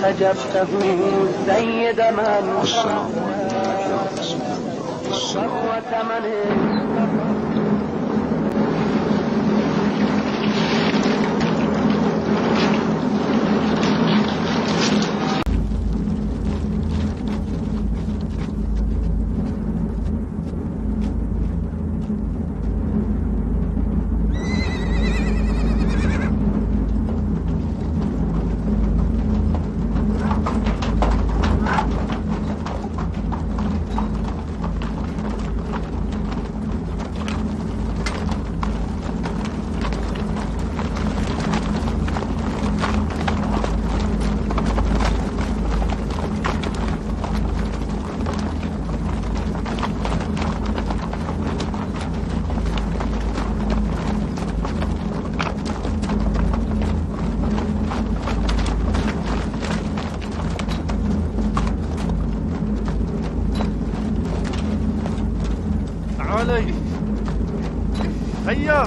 سجبته سيد من صفوة من علي هيا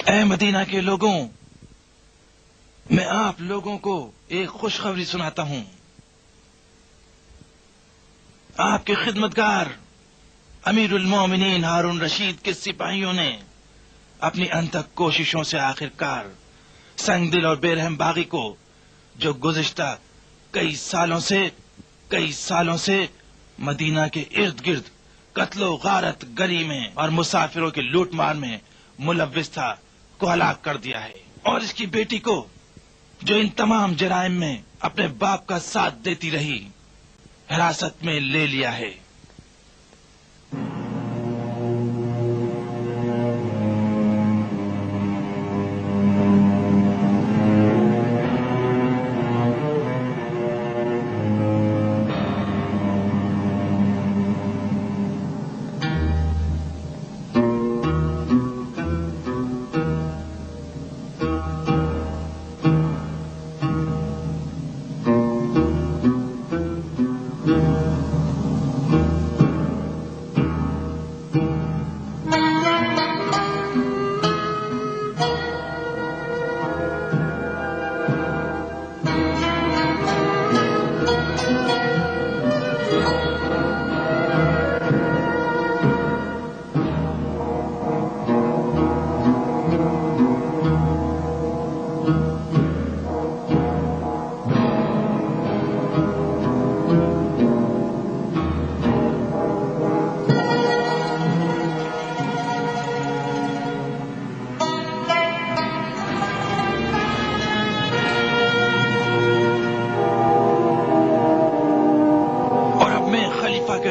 اے مدینہ کے لوگوں، میں آپ لوگوں کو ایک خوشخبری سناتا ہوں۔ آپ کے خدمتگار امیر المومنین ہارون رشید کے سپاہیوں نے اپنی انتھک کوششوں سے آخر کار سنگ دل اور بے رحم باغی کو، جو گزشتہ کئی سالوں سے مدینہ کے ارد گرد قتل و غارت گری میں اور مسافروں کے لوٹ مار میں ملوث تھا، کو ہلاک کر دیا ہے، اور اس کی بیٹی کو، جو ان تمام جرائم میں اپنے باپ کا ساتھ دیتی رہی، حراست میں لے لیا ہے۔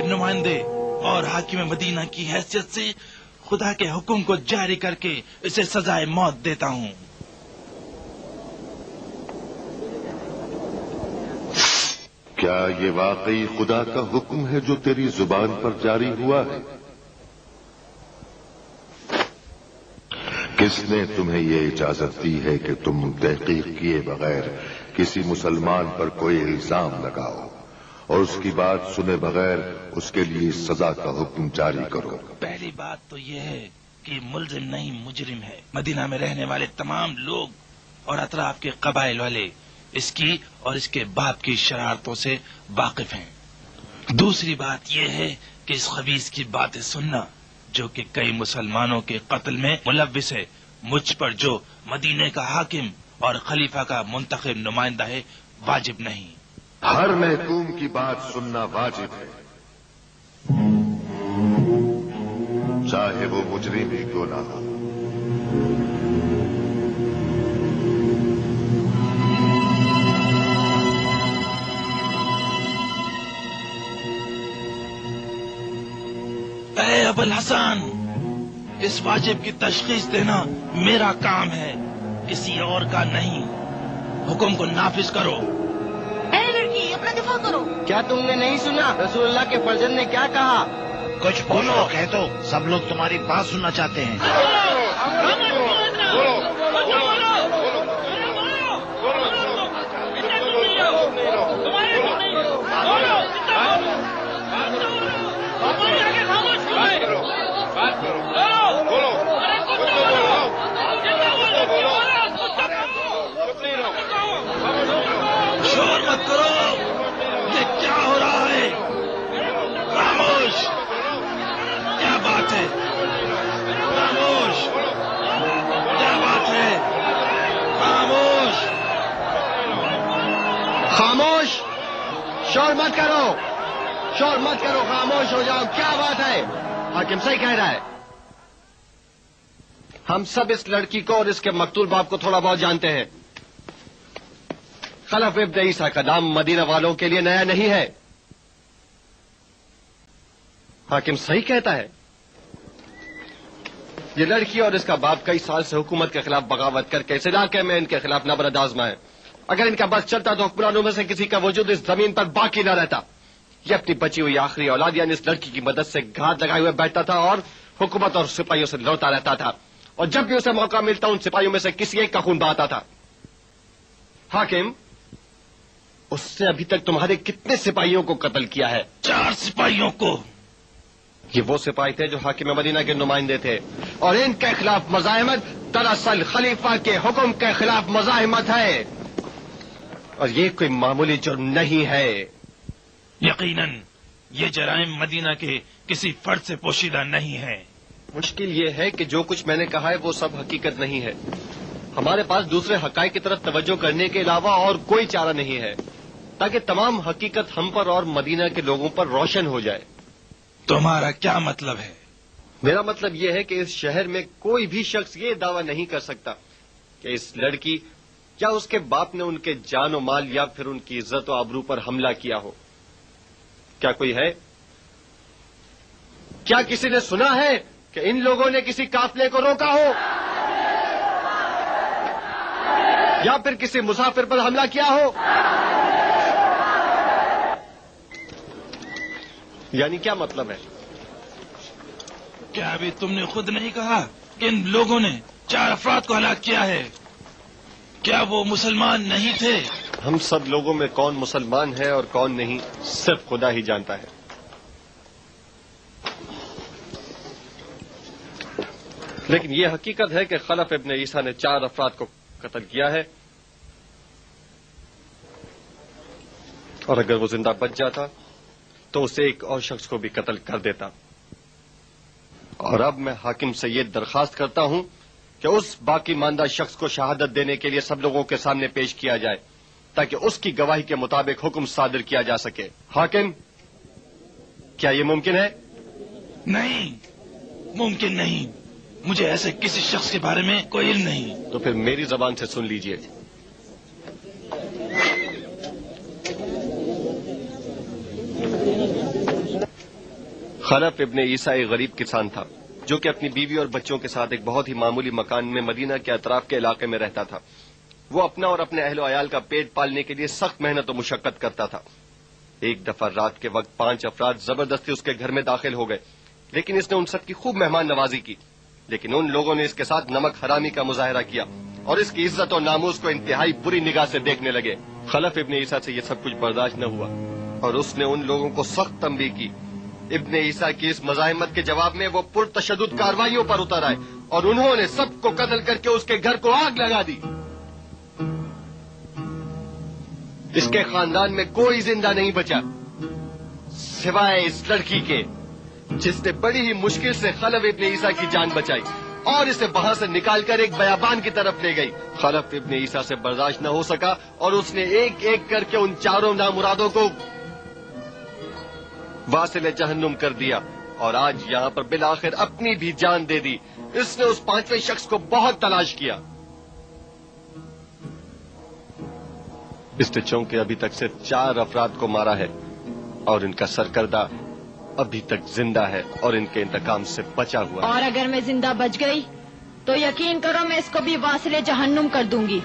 نمائندے اور حاکم مدینہ کی حیثیت سے خدا کے حکم کو جاری کر کے اسے سزائے موت دیتا ہوں۔ کیا یہ واقعی خدا کا حکم ہے جو تیری زبان پر جاری ہوا ہے؟ کس نے تمہیں یہ اجازت دی ہے کہ تم تحقیق کیے بغیر किसी मुसलमान पर कोई इल्जाम लगाओ और उसकी बात सुने बगैर उसके लिए सजा का हुक्म जारी करो। पहली बात तो यह है कि मुलजिम नहीं मुजरिम है। मदीना में रहने वाले तमाम लोग और अतराफ के कबाइल वाले इसकी और इसके बाप की शरारतों से वाकिफ हैं। दूसरी बात यह है कि इस खबीस की बातें सुनना जो कि कई मुसलमानों के कत्ल में मुलव्विस है, मुझ पर जो मदीने का हाकिम और खलीफा का मुंतखब नुमाइंदा है वाजिब नहीं। हर महकूम की बात सुनना वाजिब है, चाहे वो मुजरिम ही क्यों ना हो। ऐ अबुल हसन, इस वाजिब की तशखीस देना मेरा काम है, किसी और का नहीं। हुक्म को नाफिज करो। लड़की अपना दिफा करो। क्या तुमने नहीं सुना रसूलुल्लाह के फर्जंद ने क्या कहा? कुछ बोलो, कह दो, सब लोग तुम्हारी बात सुनना चाहते हैं। शोर मत करो, ये क्या हो रहा है? खामोश, क्या बात है? खामोश, क्या बात है? खामोश, खामोश, शोर मत करो, शोर मत करो, खामोश हो जाओ। क्या बात है? हाकिम सही कह रहा है। हम सब इस लड़की को और इसके मकतूल बाप को थोड़ा बहुत जानते हैं। खलफ इब्न ईसा का नाम मदीना वालों के लिए नया नहीं है। हाकिम सही कहता है। ये लड़की और इसका बाप कई साल से हुकूमत के खिलाफ बगावत करके इस इलाके में इनके खिलाफ नबरद आजमा है। अगर इनका बस चलता तो हुक्मरानों में से किसी का वजूद इस जमीन पर बाकी न रहता। ये अपनी बची हुई आखिरी औलाद यानी इस लड़की की मदद से घात लगाए हुए बैठता था और हुकूमत और सिपाहियों से लड़ता रहता था, और जब भी उसे मौका मिलता उन सिपाहियों में से किसी एक का खून बहाता था। हाकिम, उसने अभी तक तुम्हारे कितने सिपाहियों को कत्ल किया है? 4 सिपाहियों को। ये वो सिपाही थे जो हाकिम मदीना के नुमाइंदे थे, और इनके खिलाफ मज़ाहिमत दरअसल खलीफा के हुक्म के खिलाफ मज़ाहिमत है, और ये कोई मामूली जुर्म नहीं है। यकीनन ये जराइम मदीना के किसी फर्द से पोशीदा नहीं है। मुश्किल ये है कि जो कुछ मैंने कहा है वो सब हकीकत नहीं है। हमारे पास दूसरे हकाइक की तरफ तवज्जो करने के अलावा और कोई चारा नहीं है, ताकि तमाम हकीकत हम पर और मदीना के लोगों पर रोशन हो जाए। तुम्हारा क्या मतलब है? मेरा मतलब यह है कि इस शहर में कोई भी शख्स ये दावा नहीं कर सकता कि इस लड़की या उसके बाप ने उनके जान और माल या फिर उनकी इज्जत और आबरू पर हमला किया हो। क्या कोई है? क्या किसी ने सुना है कि इन लोगों ने किसी काफिले को रोका हो या फिर किसी मुसाफिर पर हमला किया हो? यानी क्या मतलब है? क्या अभी तुमने खुद नहीं कहा कि इन लोगों ने 4 अफराद को हलाक किया है? क्या वो मुसलमान नहीं थे? हम सब लोगों में कौन मुसलमान है और कौन नहीं सिर्फ खुदा ही जानता है। लेकिन ये हकीकत है कि खलफ इब्न ईसा ने 4 अफराद को कत्ल किया है, और अगर वो जिंदा बच जाता तो उसे एक और शख्स को भी कत्ल कर देता। और अब मैं हाकिम से ये दरखास्त करता हूं कि उस बाकी मानदा शख्स को शहादत देने के लिए सब लोगों के सामने पेश किया जाए, ताकि उसकी गवाही के मुताबिक हुक्म सादिर किया जा सके। हाकिम, क्या ये मुमकिन है? नहीं, मुमकिन नहीं। मुझे ऐसे किसी शख्स के बारे में कोई इल्म नहीं। तो फिर मेरी जबान से सुन लीजिए। खलफ इब्न ईसा एक गरीब किसान था जो कि अपनी बीवी और बच्चों के साथ एक बहुत ही मामूली मकान में मदीना के अतराफ के इलाके में रहता था। वो अपना और अपने अहलो अयाल का पेट पालने के लिए सख्त मेहनत और मुशक्कत करता था। एक दफा रात के वक्त 5 अफराद जबरदस्ती उसके घर में दाखिल हो गए, लेकिन इसने उन सब की खूब मेहमान नवाजी की لیکن ان لوگوں نے اس کے ساتھ نمک حرامی کا مظاہرہ کیا اور اس کی عزت اور ناموس کو انتہائی بری نگاہ سے دیکھنے لگے. خلف ابن عیسیٰ سے یہ سب کچھ برداشت نہ ہوا اور اس نے ان لوگوں کو سخت تنبیہ کی. ابن عیسیٰ کی اس مزاحمت کے جواب میں وہ پرتشدد کارروائیوں پر اتر آئے اور انہوں نے سب کو قتل کر کے اس کے گھر کو آگ لگا دی. اس کے خاندان میں کوئی زندہ نہیں بچا سوائے اس لڑکی کے جس نے بڑی ہی مشکل سے خلف ابن عیسیٰ کی جان بچائی اور اسے وہاں سے نکال کر ایک بیابان کی طرف لے گئی. خلف ابن عیسیٰ سے برداشت نہ ہو سکا اور اس نے ایک ایک کر کے ان چاروں نامرادوں کو واصل جہنم کر دیا اور آج یہاں پر بالآخر اپنی بھی جان دے دی. اس نے اس پانچویں شخص کو بہت تلاش کیا. اس نے چونکہ ابھی تک صرف 4 افراد کو مارا ہے اور ان کا سرکردہ ابھی تک زندہ ہے اور ان کے انتقام سے بچا ہوا ہے. اور اگر میں زندہ بچ گئی تو یقین کرو میں اس کو بھی واصل جہنم کر دوں گی.